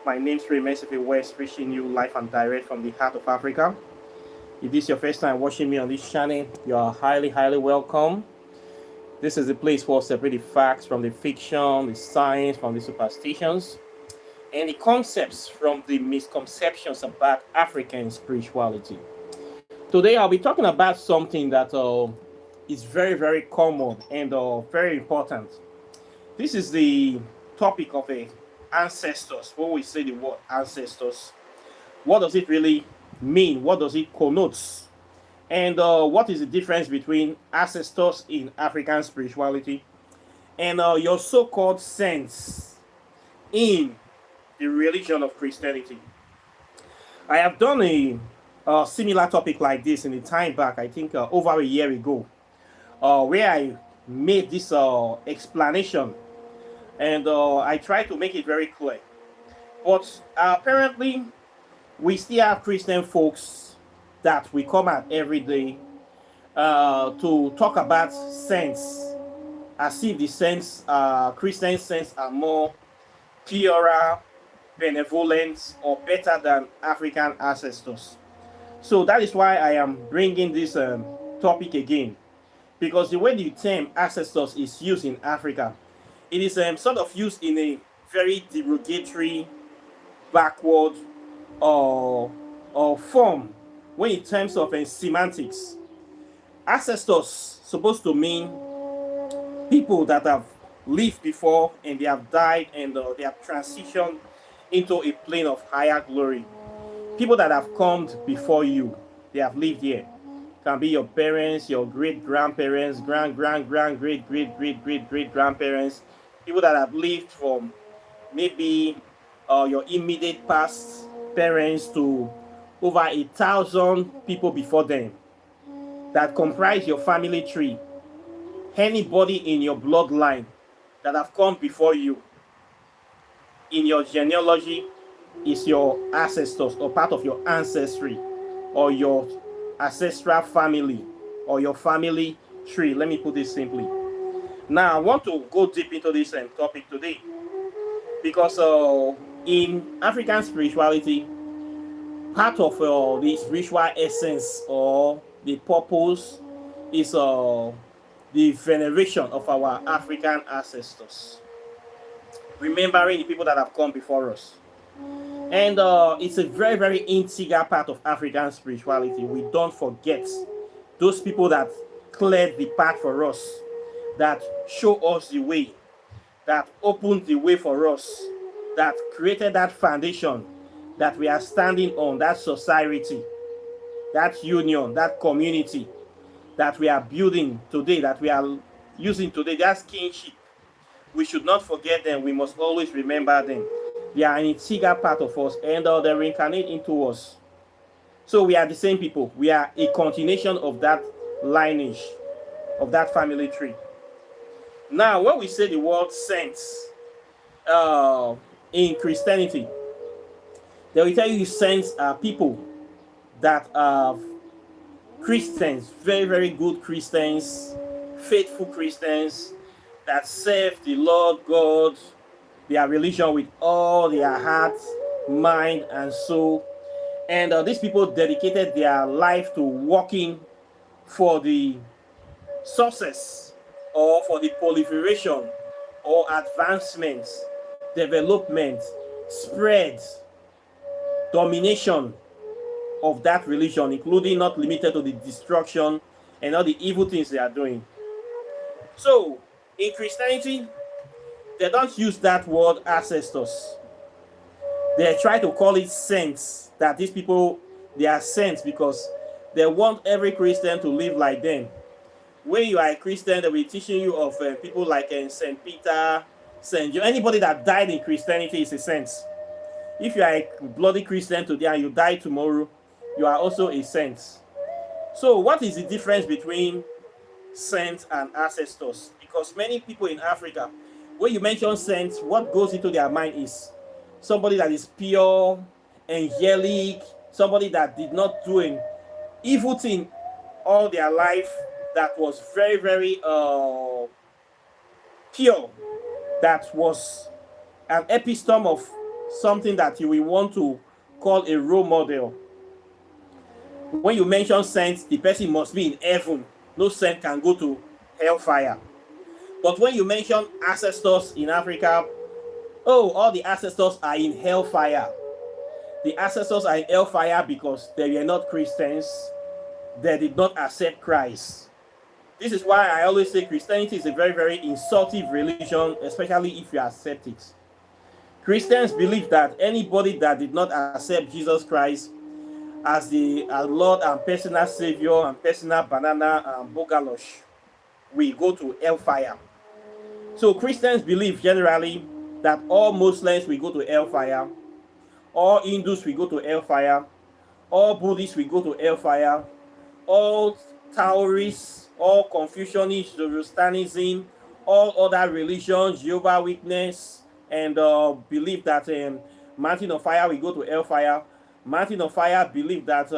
My name's Remains West, reaching you live and direct from the heart of Africa. If this is your first time watching me on this channel, you are highly welcome. This is the place where we separate the facts from the fiction, the science from the superstitions, and the concepts from the misconceptions about African spirituality. Today, I'll be talking about something that is very common and very important. This is the topic of ancestors. When we say the word ancestors, what does it really mean? What does it connote? And what is the difference between ancestors in African spirituality and your so-called saints in the religion of Christianity? I have done a similar topic like this in the time back, I think over a year ago, where I made this explanation, and I try to make it very clear. But apparently, we still have Christian folks that we come out every day to talk about saints, as if the saints, Christian saints, are more purer, benevolent, or better than African ancestors. So that is why I am bringing this topic again, because the way the term ancestors is used in Africa, it is sort of used in a very derogatory, backward, or form when in terms of semantics. Ancestors supposed to mean people that have lived before and they have died and they have transitioned into a plane of higher glory. People that have come before you, they have lived here. Can be your parents, your great grandparents, great grandparents, people that have lived from maybe your immediate past parents to over 1,000 people before them that comprise your family tree. Anybody in your bloodline that have come before you in your genealogy is your ancestors or part of your ancestry or your ancestral family or your family tree. Let me put it simply. Now, I want to go deep into this topic today because in African spirituality, part of the spiritual essence or the purpose is the veneration of our African ancestors, remembering the people that have come before us. And it's a very integral part of African spirituality. We don't forget those people that cleared the path for us, that show us the way, that opened the way for us, that created that foundation that we are standing on, that society, that union, that community that we are building today, that we are using today, that kinship. We should not forget them. We must always remember them. They are an integral part of us, and they reincarnate into us. So we are the same people. We are a continuation of that lineage, of that family tree. Now, when we say the word saints in Christianity, they will tell you saints are people that are Christians, very good Christians, faithful Christians that serve the Lord God, their religion with all their heart, mind, and soul. And these people dedicated their life to working for the success or for the proliferation or advancement, development, spread, domination of that religion, including not limited to the destruction and all the evil things they are doing. So, in Christianity, they don't use that word ancestors. They try to call it saints, that these people, they are saints because they want every Christian to live like them. When you are a Christian, they'll be teaching you of people like St. Peter, St. John. Anybody that died in Christianity is a saint. If you are a bloody Christian today and you die tomorrow, you are also a saint. So what is the difference between saints and ancestors? Because many people in Africa, when you mention saints, what goes into their mind is somebody that is pure, angelic, somebody that did not do an evil thing all their life, that was very pure, that was an epitome of something that you will want to call a role model. When you mention saints, the person must be in heaven. No saint can go to hellfire. But when you mention ancestors in Africa, oh, all the ancestors are in hellfire. The ancestors are in hellfire because they were not Christians. They did not accept Christ. This is why I always say Christianity is a very, very insultive religion, especially if you accept it. Christians believe that anybody that did not accept Jesus Christ as the Lord and personal Savior and personal banana and bogalosh will go to hellfire. So Christians believe generally that all Muslims will go to hellfire, all Hindus will go to hellfire, all Buddhists will go to hellfire, all Taoists, all Confucianists, Zoroastrianism, all other religions, Jehovah's Witness, and believe that Mountain of Fire will go to hellfire. Mountain of Fire believe that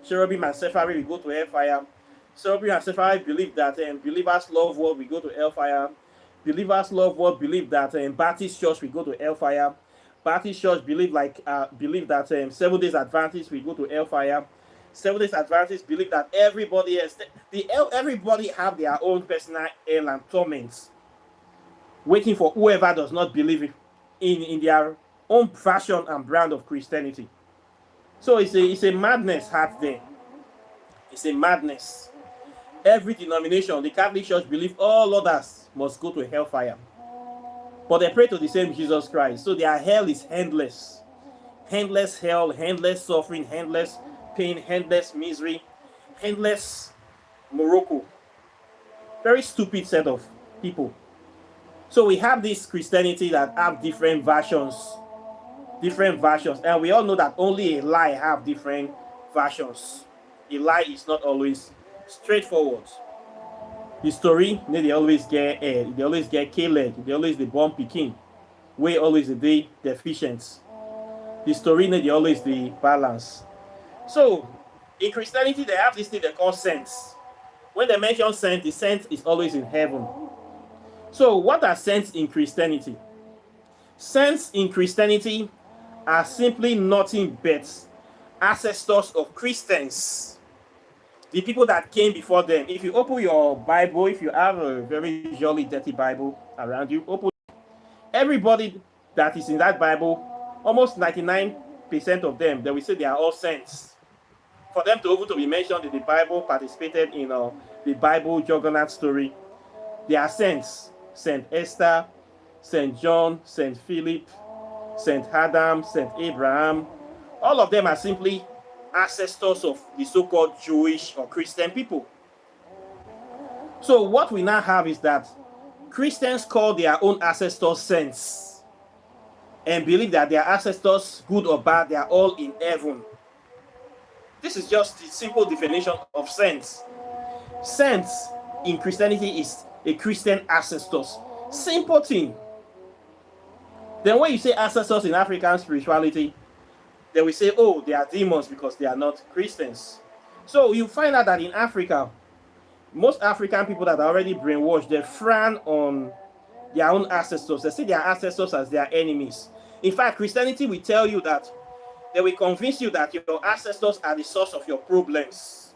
Cherubim and Seraphim will go to hellfire. Cherubim and Seraphim believe that Believers Love World will go to hellfire. Believers Love World believe that Baptist Church will go to hellfire. Baptist Church believe that 7 Days Adventists will go to hellfire. 7 Days Adventists believe that everybody else, everybody have their own personal hell and torments, waiting for whoever does not believe in their own version and brand of Christianity. So it's a madness out there. It's a madness. Every denomination, the Catholic Church believe all others must go to hellfire. But they pray to the same Jesus Christ. So their hell is endless. Endless hell, endless suffering, endless pain, endless misery, endless Morocco. Very stupid set of people. So we have this Christianity that have different versions. And we all know that only a lie have different versions. A lie is not always straightforward. The story, they always get killed, they always the bomb picking, way always the day deficient. The story, they always the balance. So in Christianity, they have this thing they call saints. When they mention saint, the saint is always in heaven. So what are saints in Christianity? Saints in Christianity are simply nothing but ancestors of Christians. The people that came before them. If you open your Bible, if you have a very jolly dirty Bible around you, open everybody that is in that Bible, almost 99% of them, they will say they are all saints. For them to be mentioned in the Bible, participated in the Bible juggernaut story, they are saints. Saint Esther, Saint John, Saint Philip, Saint Adam, Saint Abraham. All of them are simply ancestors of the so-called Jewish or Christian people. So what we now have is that Christians call their own ancestors saints and believe that their ancestors, good or bad, they are all in heaven. This is just the simple definition of saints. Saints in Christianity is a Christian ancestors. Simple thing. Then when you say ancestors in African spirituality, they will say, oh, they are demons because they are not Christians. So you find out that in Africa, most African people that are already brainwashed, they frown on their own ancestors. They see their ancestors as their enemies. In fact, Christianity will tell you that they will convince you that your ancestors are the source of your problems.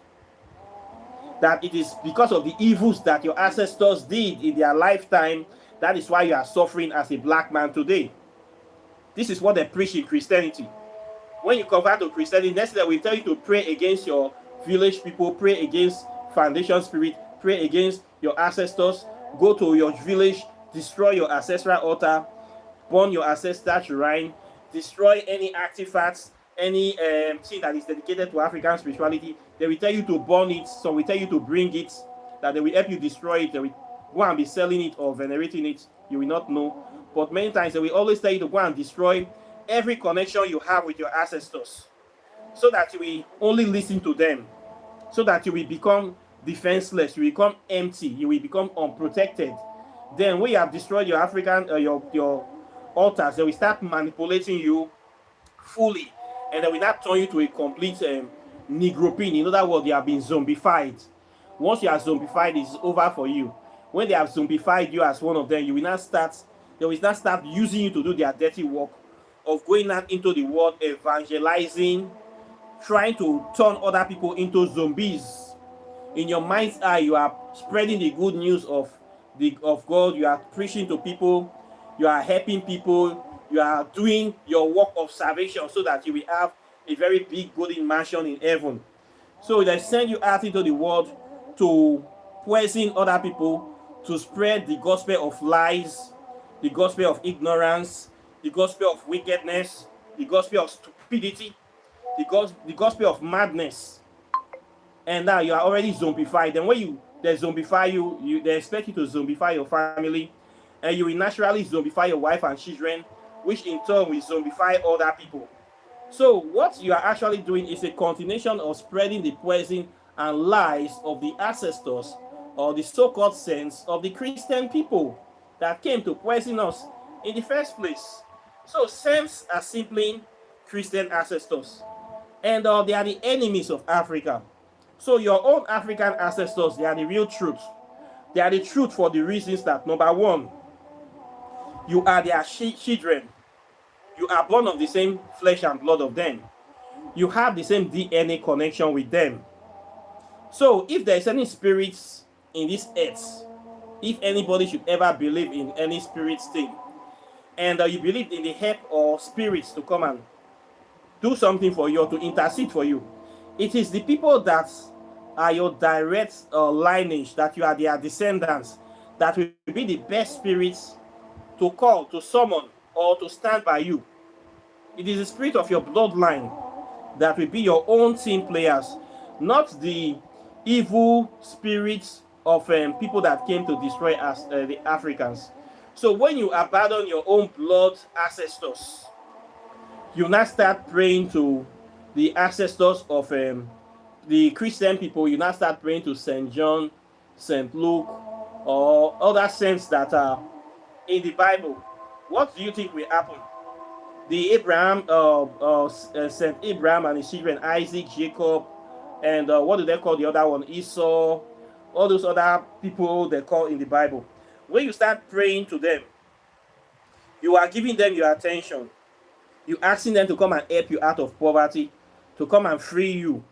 That it is because of the evils that your ancestors did in their lifetime, that is why you are suffering as a black man today. This is what they preach in Christianity. When you convert to Christianity, next thing they will tell you to pray against your village people, pray against foundation spirit, pray against your ancestors, go to your village, destroy your ancestral altar, burn your ancestral shrine, destroy any artifacts, any thing that is dedicated to African spirituality. They will tell you to burn it, some will tell you to bring it, that they will help you destroy it, they will go and be selling it or venerating it, you will not know. But many times they will always tell you to go and destroy every connection you have with your ancestors, so that you will only listen to them, so that you will become defenseless, you will become empty, you will become unprotected. Then when you have destroyed your African, your altars, they will start manipulating you fully, and they will not turn you to a complete negropine. In other words, you have been zombified. Once you are zombified, it's over for you. When they have zombified you as one of them, they will not start using you to do their dirty work of going out into the world, evangelizing, trying to turn other people into zombies. In your mind's eye, you are spreading the good news of God. You are preaching to people. You are helping people. You are doing your work of salvation so that you will have a very big golden mansion in heaven. So they send you out into the world to poison other people, to spread the gospel of lies, the gospel of ignorance, the gospel of wickedness, the gospel of stupidity, the gospel of madness. And now you are already zombified. Then when they zombify you, they expect you to zombify your family, and you will naturally zombify your wife and children, which in turn will zombify other people. So what you are actually doing is a continuation of spreading the poison and lies of the ancestors, or the so-called saints of the Christian people that came to poison us in the first place. So saints are simply Christian ancestors, and they are the enemies of Africa. So your own African ancestors, they are the real truth. They are the truth for the reasons that, number one, you are their children. You are born of the same flesh and blood of them. You have the same DNA connection with them. So if there is any spirits in this earth, if anybody should ever believe in any spirit thing, and you believe in the help of spirits to come and do something for you or to intercede for you, it is the people that are your direct lineage, that you are their descendants, that will be the best spirits to call, to summon, or to stand by you. It is the spirit of your bloodline that will be your own team players, not the evil spirits of people that came to destroy us, the Africans. So when you abandon your own blood ancestors, you now start praying to the ancestors of the Christian people. You now start praying to St. John, St. Luke, or other saints that are in the Bible. What do you think will happen? The St. Abraham and his children, Isaac, Jacob, and what do they call the other one? Esau, all those other people they call in the Bible. When you start praying to them, you are giving them your attention. You're asking them to come and help you out of poverty, to come and free you,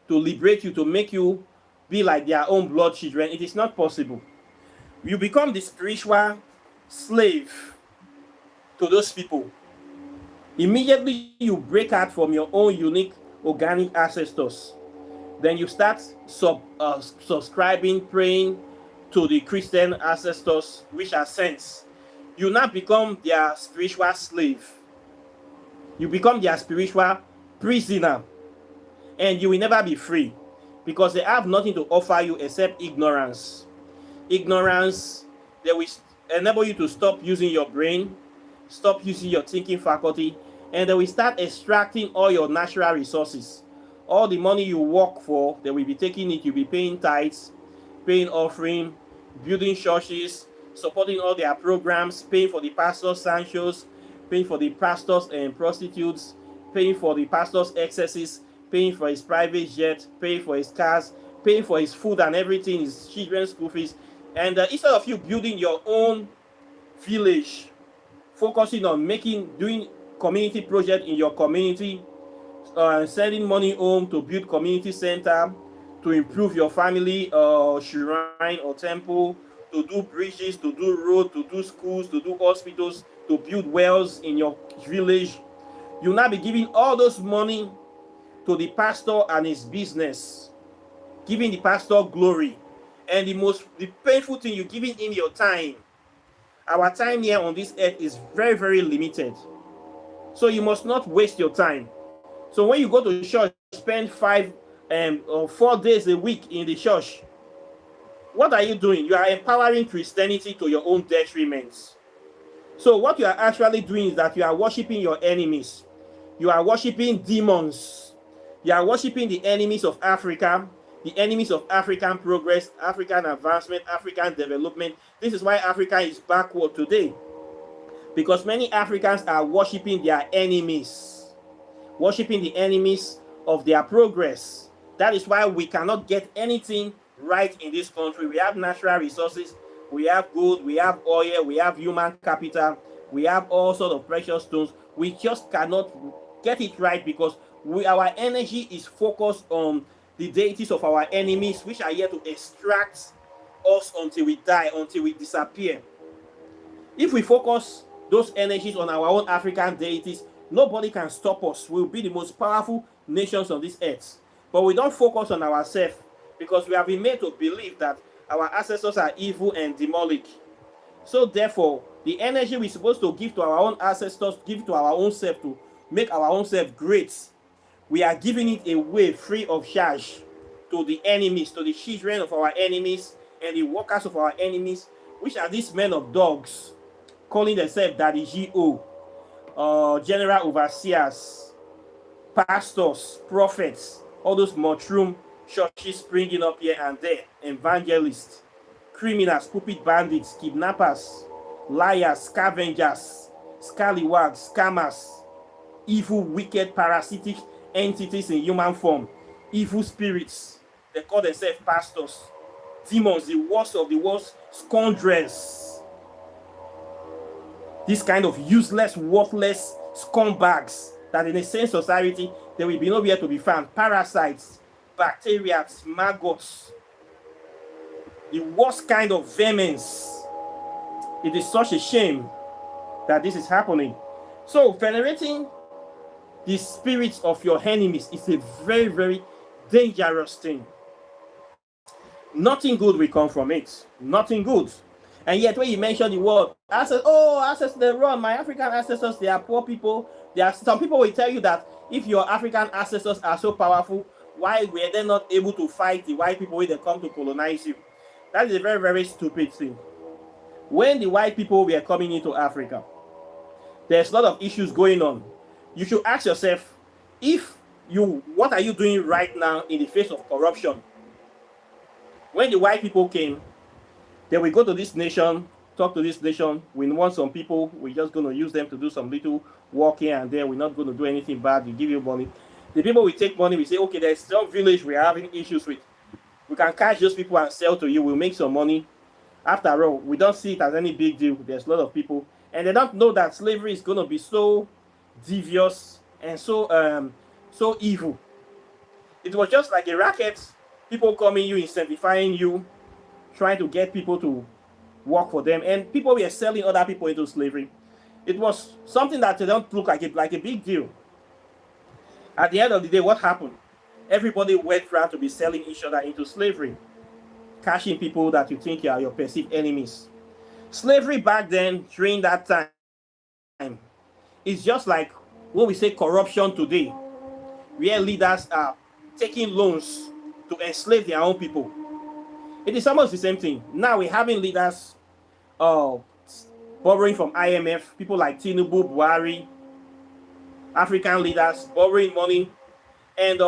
to liberate you, to make you be like their own blood children. It is not possible. You become the spiritual slave to those people. Immediately you break out from your own unique organic ancestors. Then you start subscribing, praying to the Christian ancestors, which are saints. You now become their spiritual slave. You become their spiritual prisoner, and you will never be free, because they have nothing to offer you except ignorance. Ignorance, they will enable you to stop using your brain, stop using your thinking faculty, and they will start extracting all your natural resources. All the money you work for, they will be taking it. You'll be paying tithes, paying offering, building churches, supporting all their programs, paying for the pastor's Sanchos, paying for the pastors and prostitutes, paying for the pastor's excesses, paying for his private jet, paying for his cars, paying for his food and everything, his children's school fees. And instead of you building your own village, focusing on doing community project in your community, sending money home to build community center, to improve your family shrine or temple, to do bridges, to do road, to do schools, to do hospitals, to build wells in your village. You'll now be giving all those money to the pastor and his business, giving the pastor glory. And the painful thing, you're giving him your time. Our time here on this earth is very, very limited. So you must not waste your time. So when you go to church, spend 5 or 4 days a week in the church, what are you doing? You are empowering Christianity to your own detriment. So what you are actually doing is that you are worshiping your enemies. You are worshiping demons. You are worshiping the enemies of Africa, the enemies of African progress, African advancement, African development. This is why Africa is backward today, because many Africans are worshiping their enemies, worshiping the enemies of their progress. That is why we cannot get anything right in this country. We have natural resources, we have gold, we have oil, we have human capital, We have all sorts of precious stones. We just cannot get it right because our energy is focused on the deities of our enemies, which are here to extract us until we die, until we disappear. If we focus those energies on our own African deities, nobody can stop us. We'll be the most powerful nations on this earth. But we don't focus on ourselves because we have been made to believe that our ancestors are evil and demonic. So therefore, the energy we're supposed to give to our own ancestors, give to our own self to make our own self great, we are giving it away free of charge to the enemies, to the children of our enemies and the workers of our enemies, which are these men of dogs, calling themselves Daddy G.O., general overseers, pastors, prophets, all those mushroom churches springing up here and there, evangelists, criminals, pulpit bandits, kidnappers, liars, scavengers, scallywags, scammers, evil, wicked, parasitic entities in human form, evil spirits. They call themselves pastors, demons, the worst of the worst, scoundrels. This kind of useless, worthless scumbags that in a sane society, there will be nowhere to be found. Parasites, bacteria, maggots, the worst kind of vermins. It is such a shame that this is happening. So, venerating the spirits of your enemies is a very, very dangerous thing. Nothing good will come from it. Nothing good. And yet, when you mention the word ancestors, they run. My African ancestors, they are poor people. Some people will tell you that if your African ancestors are so powerful, why were they not able to fight the white people when they come to colonize you? That is a very, very stupid thing. When the white people were coming into Africa, there's a lot of issues going on. You should ask yourself, what are you doing right now in the face of corruption? When the white people came, they will go to this nation, talk to this nation. We want some people, we're just going to use them to do some little work here and there. We're not going to do anything bad. We give you money. The people will take money. We say, okay, there's some village we're having issues with. We can catch those people and sell to you. We'll make some money. After all, we don't see it as any big deal. There's a lot of people. And they don't know that slavery is going to be so devious and so evil. It was just like a racket. People coming you, incentivizing you, trying to get people to work for them. And people were selling other people into slavery. It was something that they don't look like a big deal. At the end of the day, what happened? Everybody went around to be selling each other into slavery, cashing people that you think are your perceived enemies. Slavery back then, during that time, is just like when we say corruption today, where leaders are taking loans to enslave their own people. It is almost the same thing. Now we're having leaders borrowing from IMF, people like Tinubu, Buhari, African leaders borrowing money and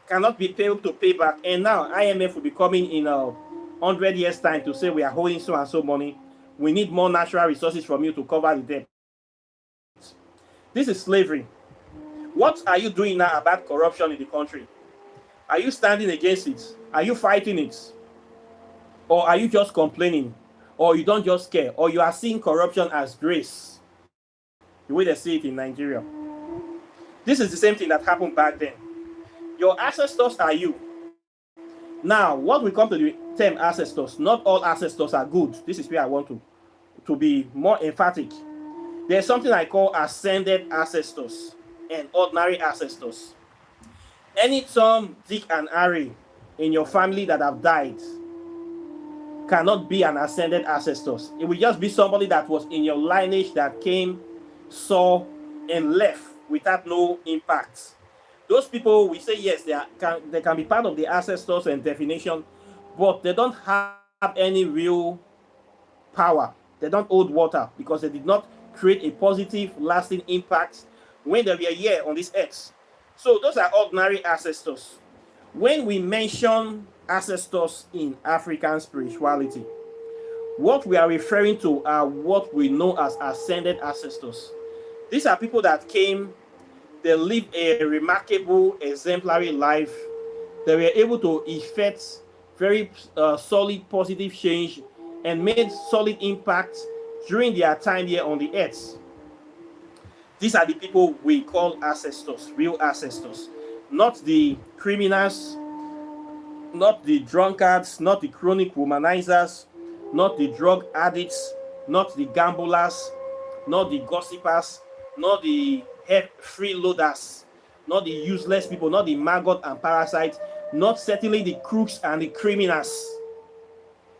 cannot be able to pay back. And now IMF will be coming in 100 years' time to say we are holding so and so money. We need more natural resources from you to cover the debt. This is slavery. What are you doing now about corruption in the country? Are you standing against it? Are you fighting it? Or are you just complaining? Or you don't just care? Or you are seeing corruption as grace? The way they see it in Nigeria. This is the same thing that happened back then. Your ancestors are you. Now, what we come to the term ancestors, not all ancestors are good. This is where I want to be more emphatic. There's something I call ascended ancestors and ordinary ancestors. Any Tom, Dick, and Harry in your family that have died cannot be an ascended ancestors. It will just be somebody that was in your lineage that came, saw, and left without no impact. Those people, we say yes, they can be part of the ancestors and definition, but they don't have any real power. They don't hold water because they did not create a positive, lasting impact when they were here on this earth. So those are ordinary ancestors. When we mention ancestors in African spirituality, what we are referring to are what we know as ascended ancestors. These are people that came, they lived a remarkable, exemplary life. They were able to effect very solid, positive change and made solid impact during their time here on the earth. These are the people we call ancestors, real ancestors, not the criminals, not the drunkards, not the chronic womanizers, not the drug addicts, not the gamblers, not the gossipers, not the freeloaders, not the useless people, not the maggot and parasites, not certainly the crooks and the criminals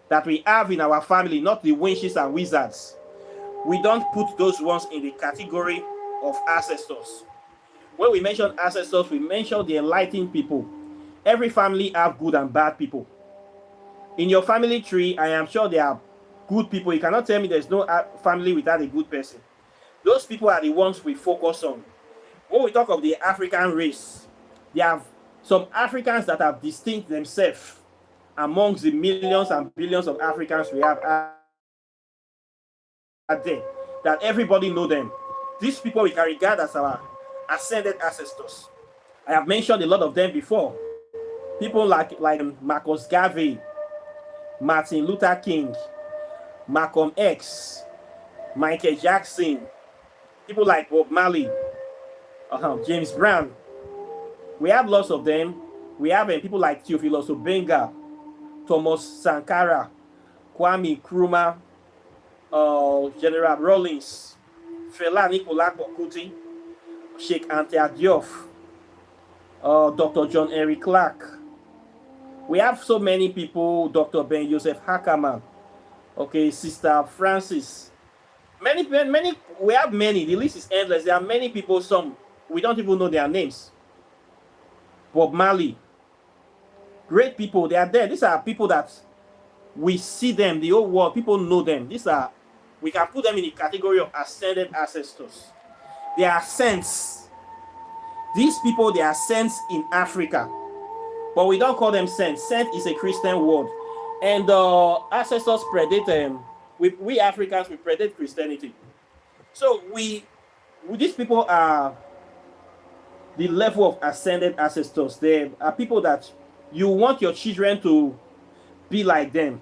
that we have in our family, not the witches and wizards. We don't put those ones in the category of ancestors. When we mention ancestors, we mention the enlightened people. Every family have good and bad people. In your family tree, I am sure there are good people. You cannot tell me there's no family without a good person. Those people are the ones we focus on. When we talk of the African race, there are some Africans that have distinct themselves amongst the millions and billions of Africans we have there, that everybody know them. These people we can regard as our ascended ancestors. I have mentioned a lot of them before. People like Marcus Garvey, Martin Luther King, Malcolm X, Michael Jackson, people like Bob Marley, James Brown. We have lots of them. We have people like Theophilus Obenga, Thomas Sankara, Kwame Nkrumah, General Rawlings, Fela Nicolas Kuti, Sheikh Anta Diop, Dr. John Henry Clark. We have so many people, Dr. Ben Joseph Hackerman, okay, Sister Francis. Many, we have many. The list is endless. There are many people, some we don't even know their names. Bob Marley. Great people, they are there. These are people that we see them, the whole world, people know them. These are, we can put them in the category of ascended ancestors. They are saints. These people, they are saints in Africa. But we don't call them saints. Saint is a Christian word. And ancestors predate, we Africans, we predate Christianity. So these people are the level of ascended ancestors. They are people that you want your children to be like them.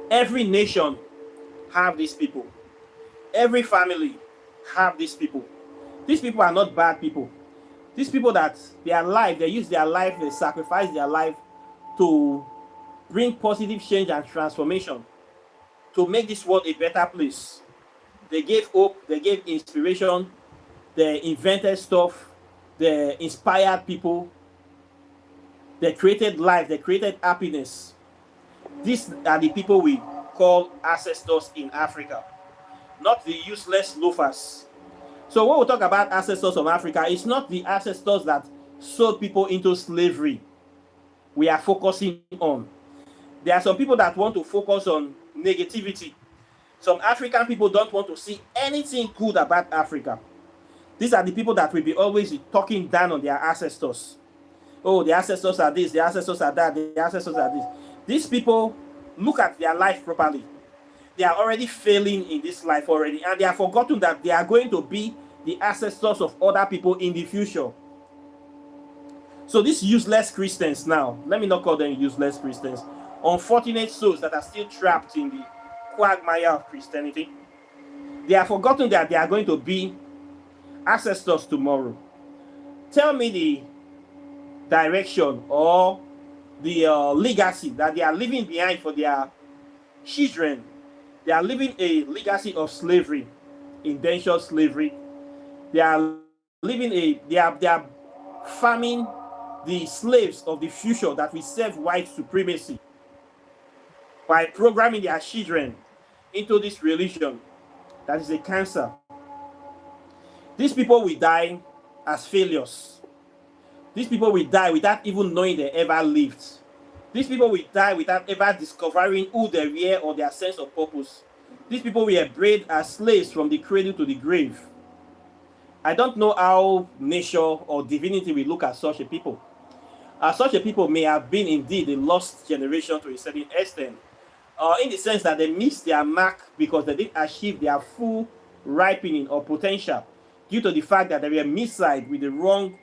Every nation have these people. Every family have these people. These people are not bad people. These people that their life, they use their life, they sacrifice their life to bring positive change and transformation, to make this world a better place. They gave hope, they gave inspiration, they invented stuff, they inspired people, they created life, they created happiness. These are the people we call ancestors in Africa, not the useless loafers. So when we talk about ancestors of Africa, it's not the ancestors that sold people into slavery we are focusing on. There are some people that want to focus on negativity. Some African people don't want to see anything good about Africa. These are the people that will be always talking down on their ancestors. Oh, the ancestors are this, the ancestors are that, the ancestors are this. These people look at their life properly. They are already failing in this life already, and they have forgotten that they are going to be the ancestors of other people in the future. So these useless Christians now, let me not call them useless Christians, unfortunate souls that are still trapped in the quagmire of Christianity, they have forgotten that they are going to be ancestors tomorrow. Tell me the direction or the legacy that they are leaving behind for their children. They are living a legacy of slavery, indentured slavery. They are living they are farming the slaves of the future that will serve white supremacy by programming their children into this religion that is a cancer. These people will die as failures. These people will die without even knowing they ever lived. These people will die without ever discovering who they were or their sense of purpose. These people were bred as slaves from the cradle to the grave. I don't know how nature or divinity will look at such a people. Such a people may have been indeed a lost generation to a certain extent, in the sense that they missed their mark because they didn't achieve their full ripening or potential due to the fact that they were misled with the wrong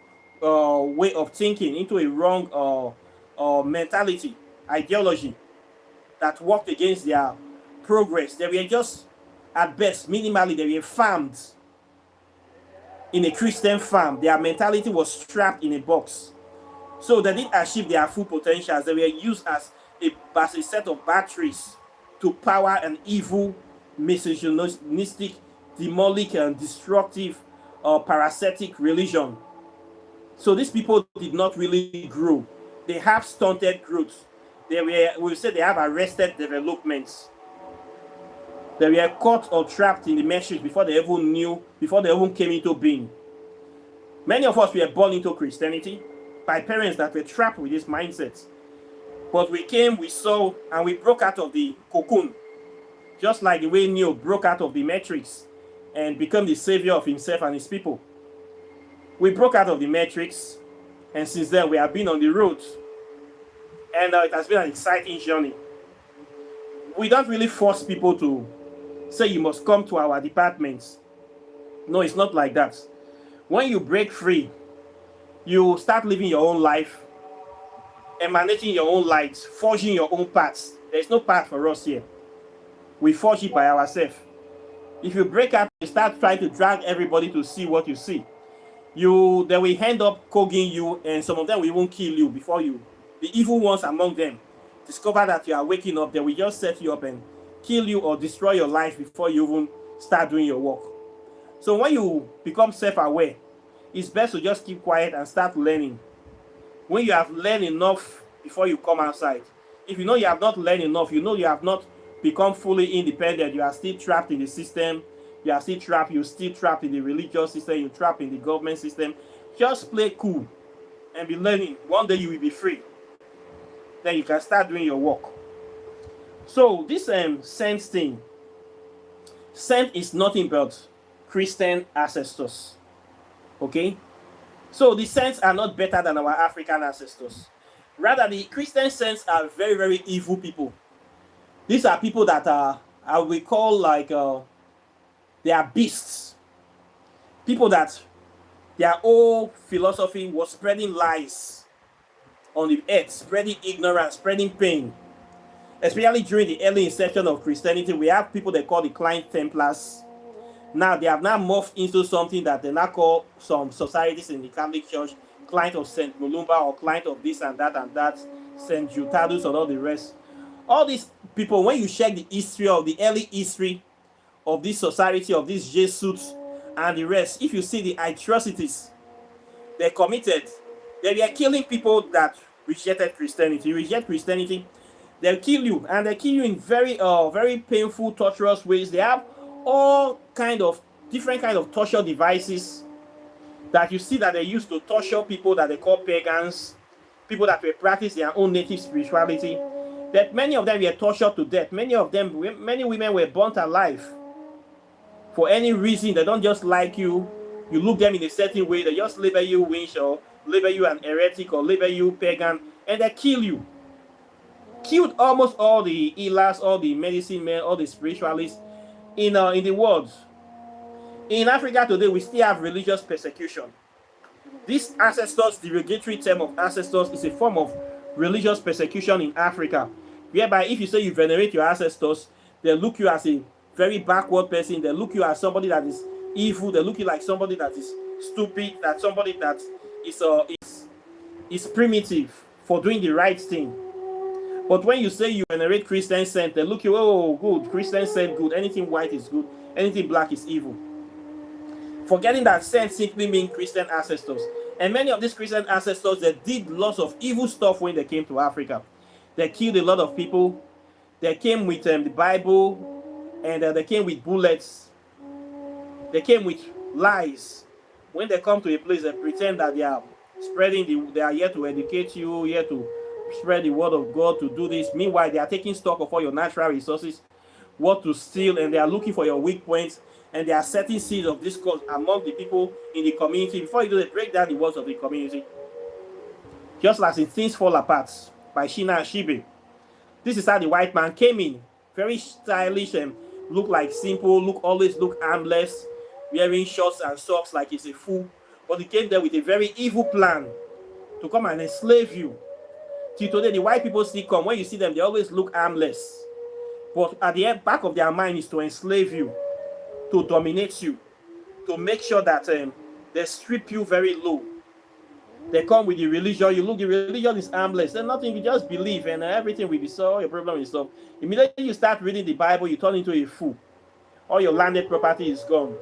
way of thinking, into a wrong mentality, ideology that worked against their progress. They were just at best, minimally, they were farmed in a Christian farm. Their mentality was trapped in a box. So they didn't achieve their full potentials. They were used as a set of batteries to power an evil, misogynistic, demonic, and destructive or parasitic religion. So these people did not really grow. They have stunted growth. We say they have arrested developments. They were caught or trapped in the matrix before they even came into being. Many of us were born into Christianity by parents that were trapped with this mindset. But we came, we saw, and we broke out of the cocoon. Just like the way Neo broke out of the matrix and became the savior of himself and his people. We broke out of the matrix, and since then we have been on the road. And it has been an exciting journey. We don't really force people to say you must come to our departments. No, it's not like that. When you break free, you start living your own life, emanating your own light, forging your own paths. There's no path for us here. We forge it by ourselves. If you break up, you start trying to drag everybody to see what you see. They will end up cogging you, and some of them will even kill you before you. The evil ones among them discover that you are waking up. They will just set you up and kill you or destroy your life before you even start doing your work. So when you become self-aware, it's best to just keep quiet and start learning. When you have learned enough before you come outside. If you know you have not learned enough, you know you have not become fully independent, you are still trapped in the system, you're still trapped in the religious system, you're trapped in the government system, just play cool and be learning. One day you will be free. Then you can start doing your work. So this scent thing, scent is nothing but Christian ancestors. Okay? So the saints are not better than our African ancestors. Rather, the Christian saints are very, very evil people. These are people that I will call like they are beasts. People that their whole philosophy was spreading lies on the earth, spreading ignorance, spreading pain. Especially during the early inception of Christianity, we have people they call the Client Templars. Now they have now morphed into something that they now call some societies in the Catholic Church, Client of Saint Mulumba or Client of this and that, Saint Jutadus and all the rest. All these people, when you check the history of the early history of this society, of these Jesuits and the rest, if you see the atrocities they committed, they were killing people that rejected Christianity. You reject Christianity, they'll kill you, and they kill you in very, very painful, torturous ways. They have all different kind of torture devices that you see that they used to torture people that they call pagans, people that were practicing their own native spirituality. That many of them were tortured to death. Many women were burnt alive for any reason. They don't just like you. You look them in a certain way. They just label you witch or label you an heretic or label you pagan, and they kill you. Killed almost all the healers, all the medicine men, all the spiritualists in the world. In Africa today, we still have religious persecution. This ancestors, derogatory term of ancestors, is a form of religious persecution in Africa, whereby if you say you venerate your ancestors, they look you as a very backward person, they look you as somebody that is evil, they look you like somebody that is stupid, that somebody that is primitive for doing the right thing. But when you say you venerate Christian saint, they look you, oh, good, Christian saint, good, anything white is good, anything black is evil. Forgetting that saint simply means Christian ancestors. And many of these Christian ancestors, they did lots of evil stuff when they came to Africa. They killed a lot of people. They came with the Bible, and they came with bullets. They came with lies. When they come to a place, they pretend that they are they are here to educate you, here to spread the word of God, to do this. Meanwhile, they are taking stock of all your natural resources, what to steal, and they are looking for your weak points, and they are setting seeds of discord among the people in the community. Before you do, they break down the walls of the community. Just as in Things Fall Apart by Shina Ashibe. This is how the white man came in. Very stylish and look like simple, always look armless, wearing shorts and socks like he's a fool. But he came there with a very evil plan to come and enslave you. Till today, the white people still come. When you see them, they always look armless. But at the back of their mind is to enslave you. to dominate you, to make sure that they strip you very low. They come with the religion. You look, the religion is harmless. There's nothing. You just believe, and everything will be solved. Your problem is solved. Immediately you start reading the Bible, you turn into a fool. All your landed property is gone.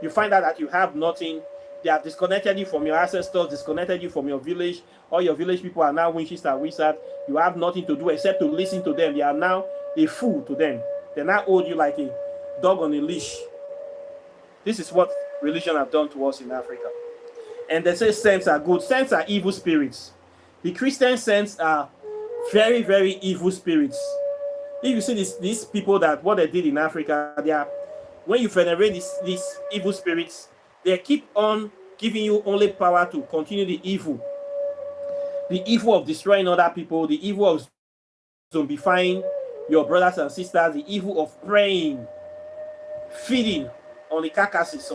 You find out that you have nothing. They have disconnected you from your ancestors, disconnected you from your village. All your village people are now witches and wizards. You have nothing to do except to listen to them. You are now a fool to them. They now hold you like a dog on a leash. This is what religion have done to us in Africa. And they say saints are good. Saints are evil spirits. The Christian saints are very, very evil spirits. If you see these people, that what they did in Africa, they are, when you venerate these evil spirits, they keep on giving you only power to continue the evil of destroying other people, the evil of zombifying your brothers and sisters, the evil of praying, feeding on the carcasses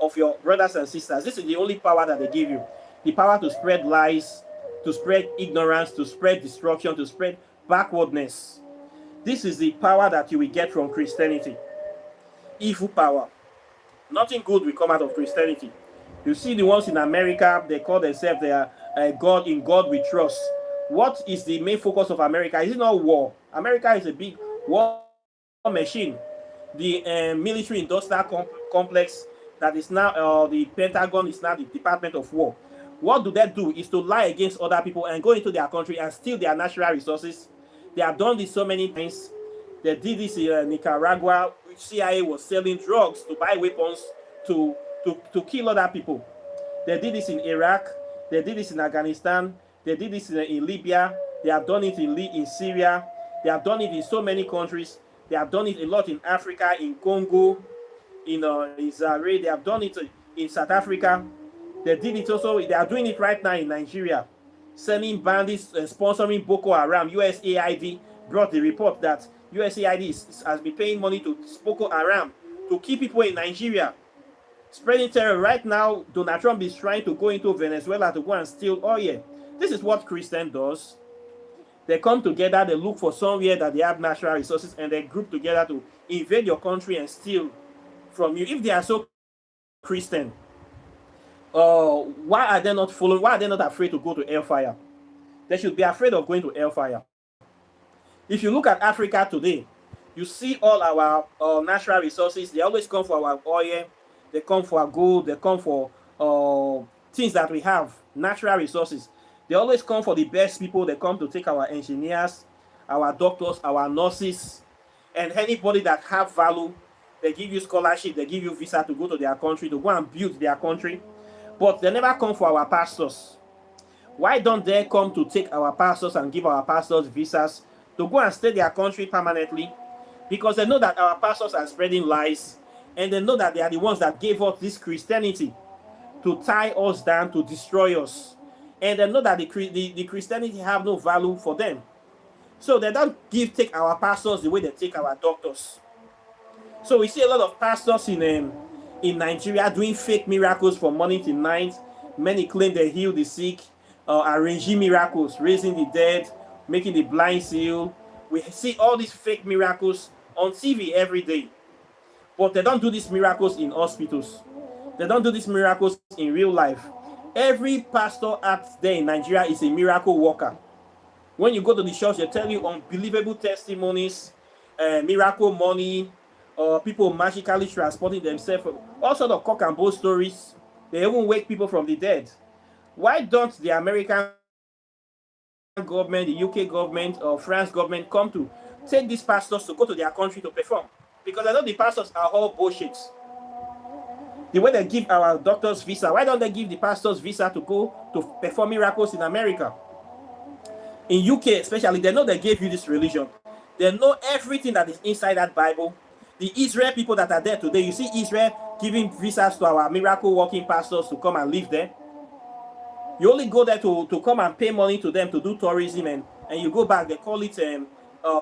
of your brothers and sisters. This is the only power that they give you. The power to spread lies, to spread ignorance, to spread destruction, to spread backwardness. This is the power that you will get from Christianity. Evil power. Nothing good will come out of Christianity. You see the ones in America, they call themselves they are God, in God we trust. What is the main focus of America? Is it not war? America is a big war machine. The military industrial complex that is now the Pentagon is now the Department of War. What do they do is to lie against other people and go into their country and steal their natural resources. They have done this so many times. They did this in Nicaragua, which CIA was selling drugs to buy weapons to kill other people. They did this in Iraq. They did this in Afghanistan. They did this in Libya. They have done it in Syria. They have done it in so many countries. They have done it a lot in Africa, in Congo, in Zaire. They have done it in South Africa. They did it also. They are doing it right now in Nigeria, sending bandits and sponsoring Boko Haram. USAID brought the report that USAID has been paying money to Boko Haram to keep people in Nigeria, spreading terror. Right now, Donald Trump is trying to go into Venezuela to go and steal oil. This is what Christian does. They come together, they look for somewhere that they have natural resources, and they group together to invade your country and steal from you. If they are so Christian, why are they not following? Why are they not afraid to go to hellfire? They should be afraid of going to hellfire. If you look at Africa today, you see all our natural resources. They always come for our oil. They come for our gold. They come for things that we have, natural resources. They always come for the best people. They come to take our engineers, our doctors, our nurses, and anybody that have value. They give you scholarship. They give you visa to go to their country, to go and build their country. But they never come for our pastors. Why don't they come to take our pastors and give our pastors visas to go and stay their country permanently? Because they know that our pastors are spreading lies, and they know that they are the ones that gave us this Christianity to tie us down, to destroy us. And they know that the Christianity have no value for them. So they don't take our pastors the way they take our doctors. So we see a lot of pastors in Nigeria doing fake miracles from morning till night. Many claim they heal the sick, arranging miracles, raising the dead, making the blind see. We see all these fake miracles on TV every day. But they don't do these miracles in hospitals. They don't do these miracles in real life. Every pastor out there in Nigeria is a miracle worker. When you go to the church, they tell you unbelievable testimonies, miracle money, people magically transporting themselves, all sorts of cock and bull stories. They even wake people from the dead. Why don't the American government, the UK government, or France government come to take these pastors to go to their country to perform? Because I know the pastors are all bullshit. The way they give our doctors visa, why don't they give the pastors visa to go to perform miracles in America? In UK especially, they know they gave you this religion. They know everything that is inside that Bible. The Israel people that are there today, you see Israel giving visas to our miracle working pastors to come and live there. You only go there to come and pay money to them to do tourism, and you go back. They call it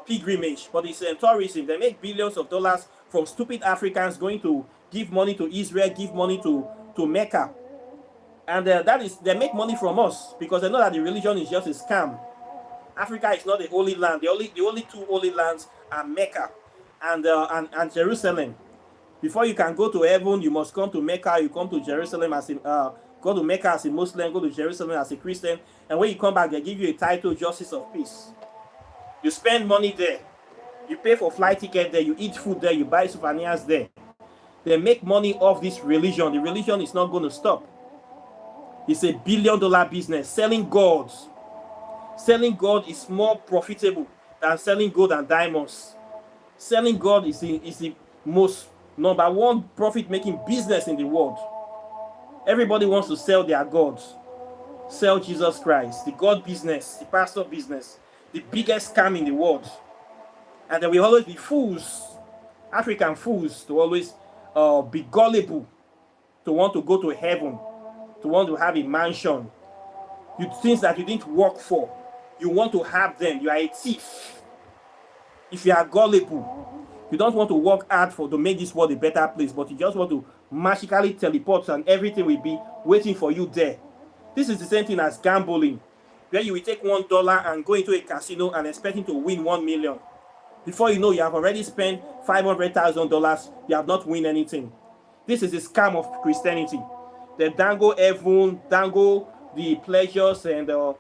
pilgrimage, but it's tourism. They make billions of dollars from stupid Africans going to give money to Israel, give money to Mecca. And they make money from us because they know that the religion is just a scam. Africa is not the holy land. The only two holy lands are Mecca and Jerusalem. Before you can go to heaven, you must come to Mecca. You come to Jerusalem as a go to Mecca as a Muslim, go to Jerusalem as a Christian, and when you come back, they give you a title, Justice of Peace. You spend money there. You pay for flight ticket there. You eat food there. You buy souvenirs there. They make money off this religion. The religion is not going to stop. It's a billion-dollar business. Selling gods. Selling gold is more profitable than selling gold and diamonds. Selling gold is the most number one profit-making business in the world. Everybody wants to sell their gods. Sell Jesus Christ. The God business, the pastor business, the biggest scam in the world. And there will always be fools, African fools, to always be gullible, to want to go to heaven, to want to have a mansion. Things that you didn't work for, you want to have them. You are a thief. If you are gullible, you don't want to work hard to make this world a better place, but you just want to magically teleport and everything will be waiting for you there. This is the same thing as gambling, where you will take $1 and go into a casino and expecting to win 1 million. Before you know, you have already spent $500,000. You have not won anything. This is a scam of Christianity. They dangle heaven, dangle the pleasures, and all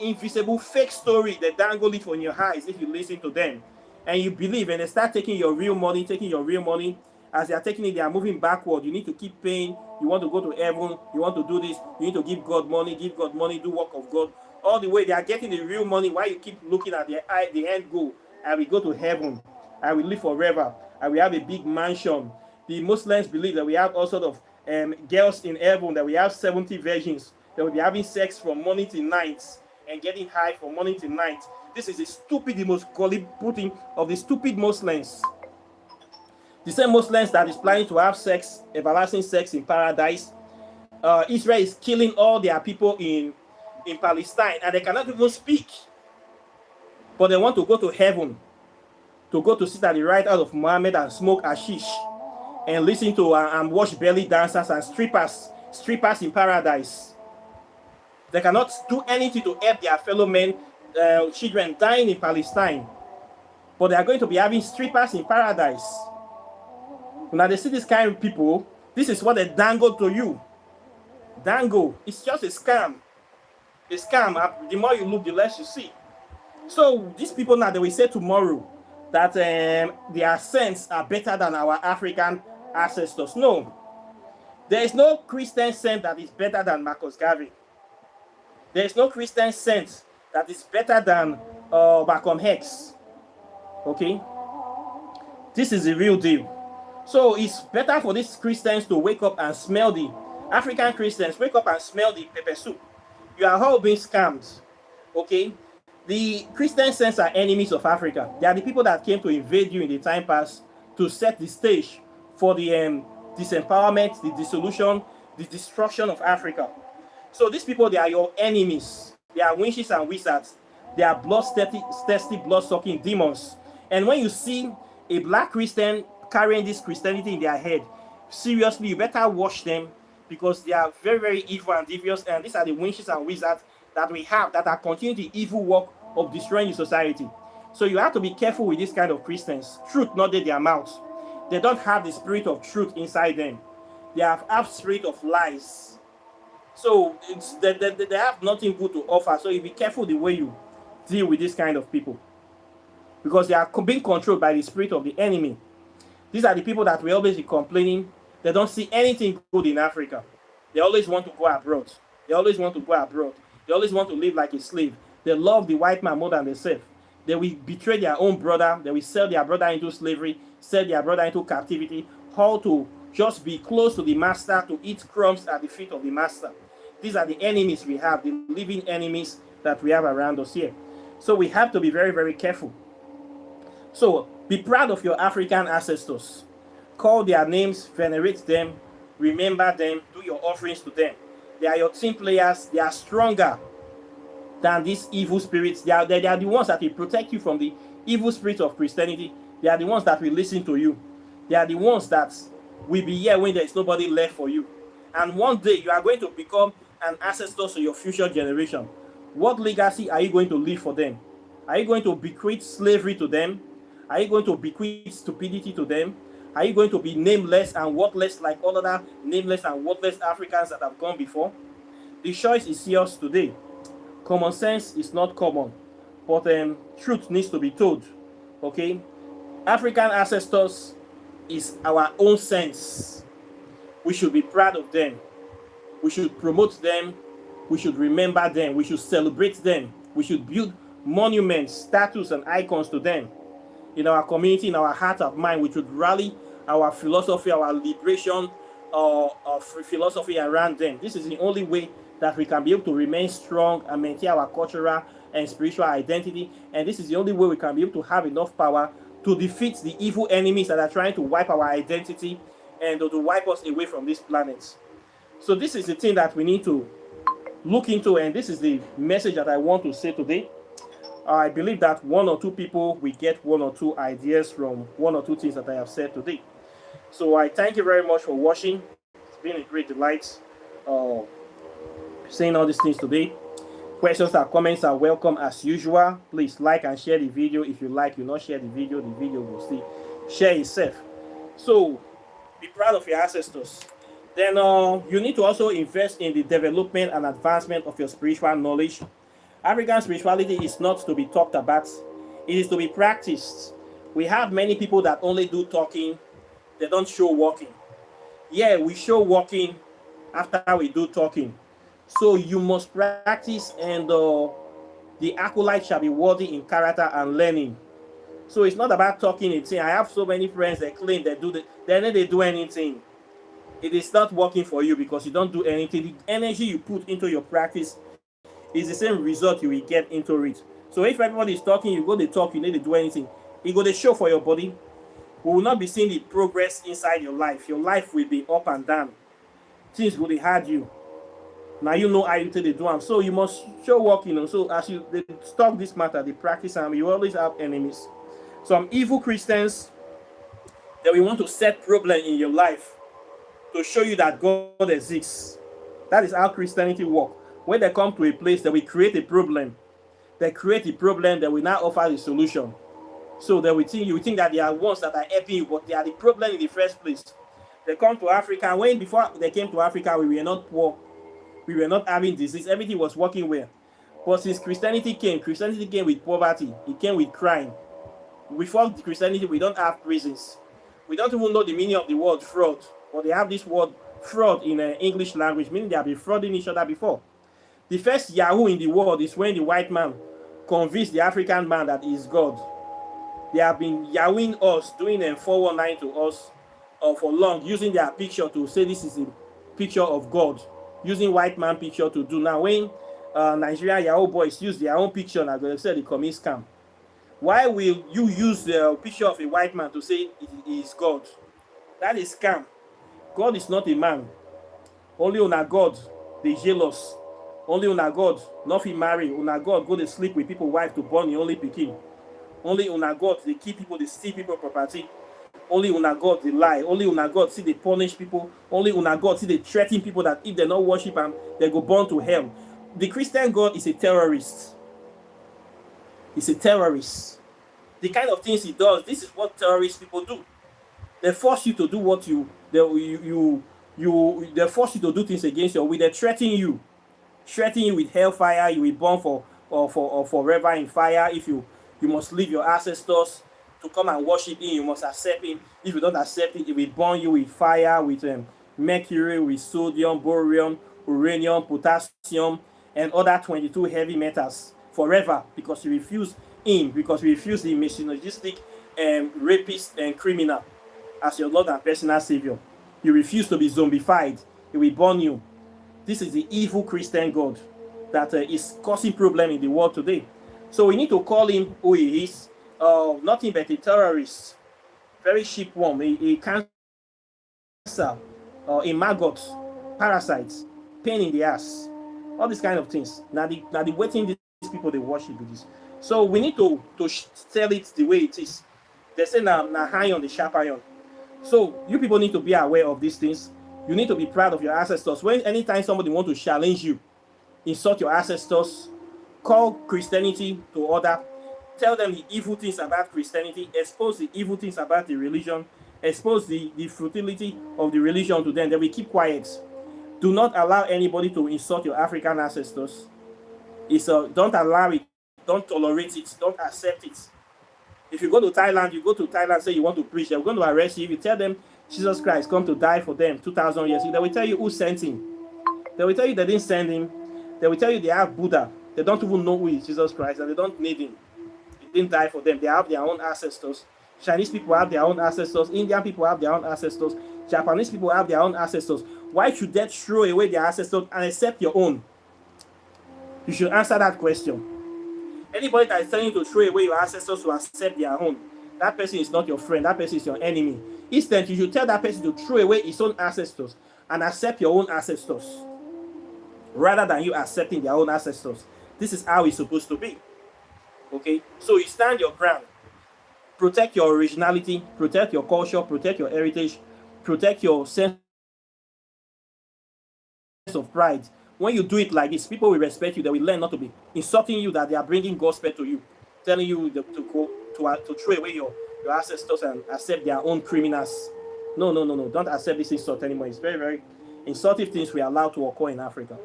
invisible fake story. They dangle it on your eyes if you listen to them. And you believe, and they start taking your real money. As they are taking it, they are moving backward. You need to keep paying. You want to go to heaven. You want to do this. You need to give God money, do work of God. All the way, they are getting the real money while you keep looking at the end goal. I will go to heaven. I will live forever. I will have a big mansion. The Muslims believe that we have all sorts of girls in heaven, that we have 70 virgins, that will be having sex from morning till night and getting high from morning till night. This is the most gullible thing of the stupid Muslims. The same Muslims that is planning to have sex, everlasting sex in paradise. Israel is killing all their people in Palestine, and they cannot even speak. But they want to go to heaven, to go to sit at the right hand of Muhammad and smoke hashish and listen to and watch belly dancers and strippers in paradise. They cannot do anything to help their fellow men, children dying in Palestine. But they are going to be having strippers in paradise. Now they see this kind of people, this is what they dangle to you. Dangle, it's just a scam. A scam, the more you look, the less you see. So these people now, they will say tomorrow that their saints are better than our African ancestors. No. There is no Christian saint that is better than Marcus Garvey. There is no Christian saint that is better than Malcolm X. Okay? This is the real deal. So it's better for these Christians to wake up and smell the African Christians, wake up and smell the pepper soup. You are all being scammed. Okay? The Christian saints are enemies of Africa. They are the people that came to invade you in the time past to set the stage for the disempowerment, the dissolution, the destruction of Africa. So these people, they are your enemies. They are witches and wizards. They are bloodthirsty, blood-sucking demons. And when you see a black Christian carrying this Christianity in their head, seriously, you better watch them, because they are very, very evil and devious. And these are the witches and wizards that we have that are continuing the evil work of destroying the society. So you have to be careful with this kind of Christians. Truth not in their mouths. They don't have the spirit of truth inside them. They have spirit of lies. So they have nothing good to offer. So you be careful the way you deal with this kind of people, because they are being controlled by the spirit of the enemy. These are the people that will always be complaining. They don't see anything good in Africa. They always want to go abroad. They always want to live like a slave. They love the white man more than themselves. They will betray their own brother. They will sell their brother into slavery, sell their brother into captivity, how to just be close to the master, to eat crumbs at the feet of the master. These are the enemies we have, the living enemies that we have around us here. So we have to be very, very careful. So be proud of your African ancestors. Call their names, venerate them, remember them, do your offerings to them. They are your team players. They are stronger than these evil spirits. They are the ones that will protect you from the evil spirit of Christianity. They are the ones that will listen to you. They are the ones that will be here when there is nobody left for you. And one day you are going to become an ancestor to your future generation. What legacy are you going to leave for them? Are you going to bequeath slavery to them? Are you going to bequeath stupidity to them? Are you going to be nameless and worthless like all other nameless and worthless Africans that have gone before? The choice is yours today. Common sense is not common, but truth needs to be told. Okay, African ancestors is our own sense. We should be proud of them. We should promote them. We should remember them. We should celebrate them. We should build monuments, statues, and icons to them. In our community, in our heart of mind, we should rally our philosophy, our liberation of philosophy around them. This is the only way that we can be able to remain strong and maintain our cultural and spiritual identity. And this is the only way we can be able to have enough power to defeat the evil enemies that are trying to wipe our identity and to wipe us away from this planet. So this is the thing that we need to look into, and this is the message that I want to say today. I believe that one or two people will get one or two ideas from one or two things that I have said today. So I thank you very much for watching. It's been a great delight saying all these things today. Questions and comments are welcome as usual. Please like and share the video. If you like, you not share the video will still share itself. So be proud of your ancestors. Then you need to also invest in the development and advancement of your spiritual knowledge. African spirituality is not to be talked about, it is to be practiced. We have many people that only do talking, they don't show walking. Yeah, we show walking after we do talking. So you must practice, and the acolyte shall be worthy in character and learning. So it's not about talking and saying. I have so many friends that claim they do then they do anything. It is not working for you because you don't do anything. The energy you put into your practice is the same result you will get into it. So if everybody is talking, you go to talk, you need to do anything. You go to show for your body. We will not be seeing the progress inside your life. Your life will be up and down. Things will be hard you. Now you know how you take the do them. So you must show working. So as you they talk this matter, they practice and you always have enemies. Some evil Christians that we want to set problem in your life to show you that God exists. That is how Christianity works. When they come to a place that we create a problem, they create a problem that we now offer the solution. So that you think that they are ones that are helping you, but they are the problem in the first place. They come to Africa. When before they came to Africa, we were not poor, we were not having disease, everything was working well. But since Christianity came with poverty, it came with crime. Before Christianity, we don't have prisons. We don't even know the meaning of the word fraud, but they have this word fraud in English language, meaning they have been frauding each other before. The first Yahoo in the world is when the white man convinced the African man that he is God. They have been Yahooing us, doing a 419 to us for long, using their picture to say this is a picture of God, using white man picture to do. Now when Nigerian Yahoo boys use their own picture, now they say the commit scam. Why will you use the picture of a white man to say it is God? That is scam. God is not a man. Only una God, they jealous. Only una God, nothing marry. Una God go to sleep with people wife to born the only pikin. Only una God, they keep people, they steal people property. Only una God, they lie. Only una God, see they punish people. Only una God, see they threaten people that if they not worship him, they go born to hell. The Christian God is a terrorist. He's a terrorist. The kind of things he does, this is what terrorist people do. They force you to do what they force you to do things against your will. They threaten you with hellfire. You will burn for forever in fire. If you must leave your ancestors to come and worship him, you must accept him. If you don't accept it, it will burn you with fire, with mercury, with sodium, borium, uranium, potassium, and other 22 heavy metals forever, because you refuse him, because you refuse the misogynistic rapist and criminal as your Lord and personal Savior. You refuse to be zombified. It will burn you. This is the evil Christian God that is causing problem in the world today. So we need to call him who he is. Nothing but a terrorist, very cheap worm, a cancer, a maggot, parasites, pain in the ass, all these kind of things. Now the waiting these people they worship with this. So we need to tell it the way it is. They say now high on the sharp iron. So you people need to be aware of these things. You need to be proud of your ancestors. Anytime somebody want to challenge you, insult your ancestors, call Christianity to order, tell them the evil things about Christianity, expose the evil things about the religion, expose the futility of the religion to them. They will keep quiet. Do not allow anybody to insult your African ancestors. Don't allow it. Don't tolerate it. Don't accept it. If you go to Thailand, you go to Thailand, say you want to preach, they're going to arrest you. If you tell them Jesus Christ come to die for them 2,000 years, they will tell you who sent him. They will tell you they didn't send him. They will tell you they have Buddha. They don't even know who is Jesus Christ, and they don't need him. He didn't die for them. They have their own ancestors. Chinese people have their own ancestors. Indian people have their own ancestors. Japanese people have their own ancestors. Why should they throw away their ancestors and accept your own? You should answer that question. Anybody that is telling you to throw away your ancestors to accept their own, that person is not your friend. That person is your enemy. Instead, you should tell that person to throw away his own ancestors and accept your own ancestors, rather than you accepting their own ancestors. This is how it's supposed to be. Okay? So you stand your ground. Protect your originality, protect your culture, protect your heritage, protect your sense of pride. When you do it like this, people will respect you. They will learn not to be insulting you, that they are bringing gospel to you, telling you to throw away your ancestors and accept their own criminals. No. Don't accept this insult anymore. It's very, very insultive things we are allowed to occur in Africa.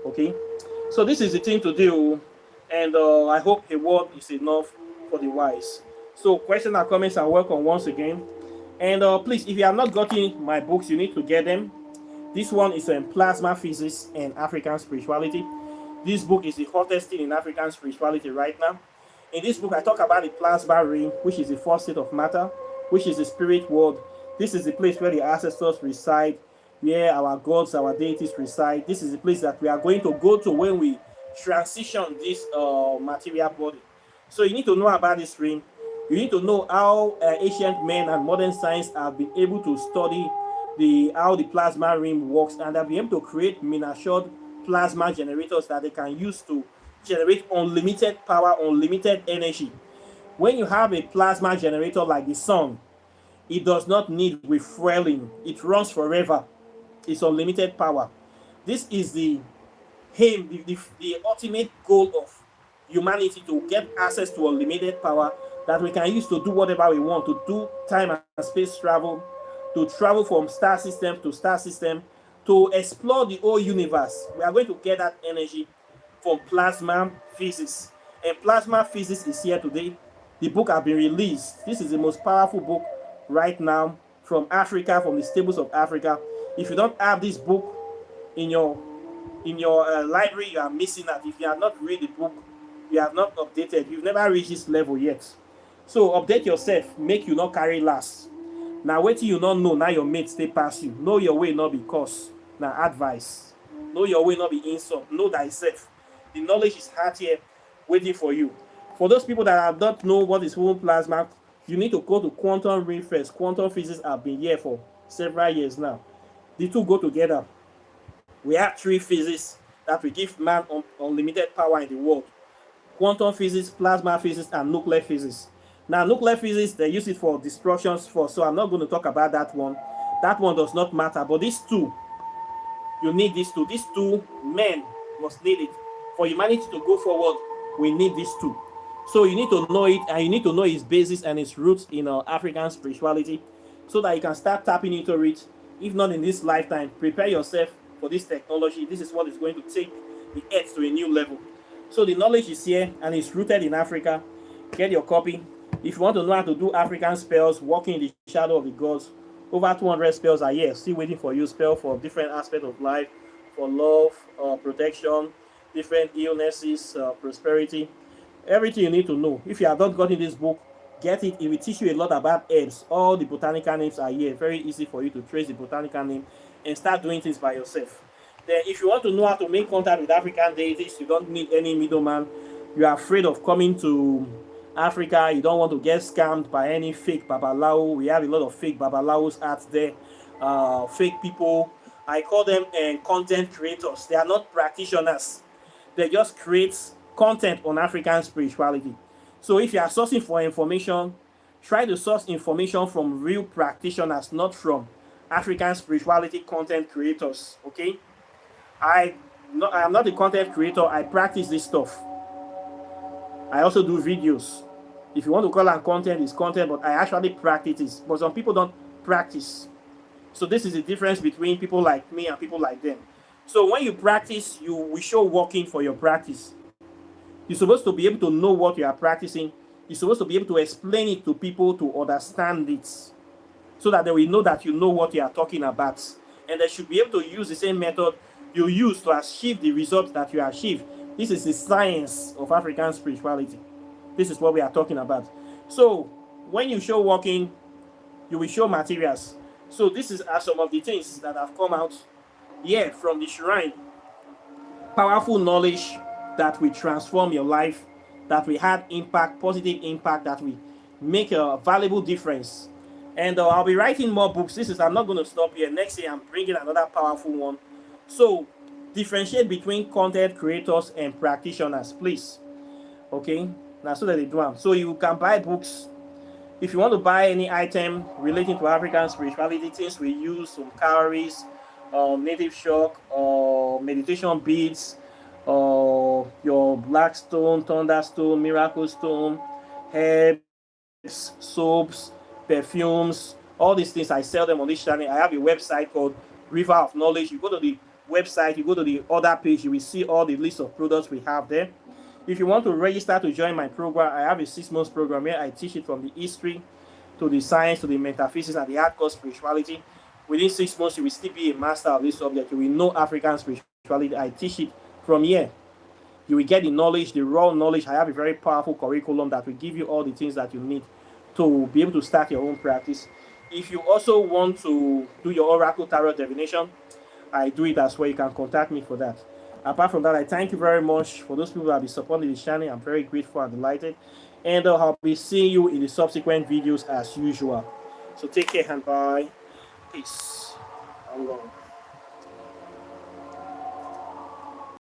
Okay? So this is the thing to do, and I hope a word is enough for the wise. So questions and comments are welcome once again. And please, if you have not gotten my books, you need to get them. This one is Plasma Physics and African Spirituality. This book is the hottest thing in African spirituality right now. In this book, I talk about the plasma ring, which is the first state of matter, which is the spirit world. This is the place where the ancestors reside, where our gods, our deities reside. This is the place that we are going to go to when we transition this material body. So you need to know about this ring. You need to know how ancient men and modern science have been able to study how the plasma ring works, and they'll be able to create miniatured plasma generators that they can use to generate unlimited power, unlimited energy. When you have a plasma generator like the sun, it does not need refueling. It runs forever. It's unlimited power. This is the aim, the ultimate goal of humanity, to get access to unlimited power that we can use to do whatever we want, to do time and space travel, to travel from star system to star system, to explore the whole universe. We are going to get that energy from plasma physics. And plasma physics is here today. The book has been released. This is the most powerful book right now from Africa, from the stables of Africa. If you don't have this book in your library, you are missing out. If you have not read the book, you have not updated. You've never reached this level yet. So update yourself. Make you not carry last. Now wait till you not know. Now your mates stay past you. Know your way, not be curse. Now advice. Know your way, not be insult. Know thyself. The knowledge is out here waiting for you. For those people that have not know what is whole plasma, you need to go to quantum ring first. Quantum physics have been here for several years now. The two go together. We have three physics that will give man unlimited power in the world: quantum physics, plasma physics, and nuclear physics. Now, nuclear physics, they use it for destructions, so I'm not going to talk about that one. That one does not matter. But these two, you need these two. These two men must need it. For humanity to go forward, we need these two. So you need to know it, and you need to know its basis and its roots in African spirituality, so that you can start tapping into it. If not in this lifetime, prepare yourself for this technology. This is what is going to take the earth to a new level. So the knowledge is here, and it's rooted in Africa. Get your copy. If you want to know how to do African spells, walking in the shadow of the gods, over 200 spells are here, still waiting for you. Spell for different aspects of life, for love, protection, different illnesses, prosperity, everything you need to know. If you have not gotten this book, get it. It will teach you a lot about herbs. All the botanical names are here. Very easy for you to trace the botanical name and start doing things by yourself. Then if you want to know how to make contact with African deities, you don't need any middleman. You are afraid of coming to Africa, you don't want to get scammed by any fake babalawo. We have a lot of fake babalawos out there, fake people. I call them content creators. They are not practitioners. They just create content on African spirituality. So if you are sourcing for information, try to source information from real practitioners, not from African spirituality content creators. Okay? I am not a content creator. I practice this stuff. I also do videos. If you want to call it content, it's content, but I actually practice it. But some people don't practice. So this is the difference between people like me and people like them. So when you practice, you will show working for your practice. You're supposed to be able to know what you are practicing. You're supposed to be able to explain it to people to understand it, so that they will know that you know what you are talking about. And they should be able to use the same method you use to achieve the result that you achieve. This is the science of African spirituality. This is what we are talking about. So when you show working, you will show materials. So this are some of the things that have come out here from the shrine. Powerful knowledge that will transform your life, that will have impact, positive impact, that will make a valuable difference. And I'll be writing more books. I'm not going to stop here. Next year, I'm bringing another powerful one. So differentiate between content creators and practitioners, please. Okay, now so that they do them. So you can buy books. If you want to buy any item relating to African spirituality, things we use, some cowries, native shock, or meditation beads, or your black stone, thunderstone, miracle stone, herbs, soaps, perfumes, all these things. I sell them on this channel. I have a website called River of Knowledge. You go to the website, you go to the other page, you will see all the list of products we have there. If you want to register to join my program, I have a 6-month program where I teach it from the history to the science to the metaphysics and the hardcore spirituality. Within 6 months, you will still be a master of this subject. You will know African spirituality. I teach it from here. You will get the knowledge, the raw knowledge. I have a very powerful curriculum that will give you all the things that you need to be able to start your own practice. If you also want to do your oracle tarot divination, I do it as well. You can contact me for that. Apart from that, I thank you very much for those people that have been supporting the channel. I'm very grateful and delighted. And I'll be seeing you in the subsequent videos as usual. So take care and bye. Peace.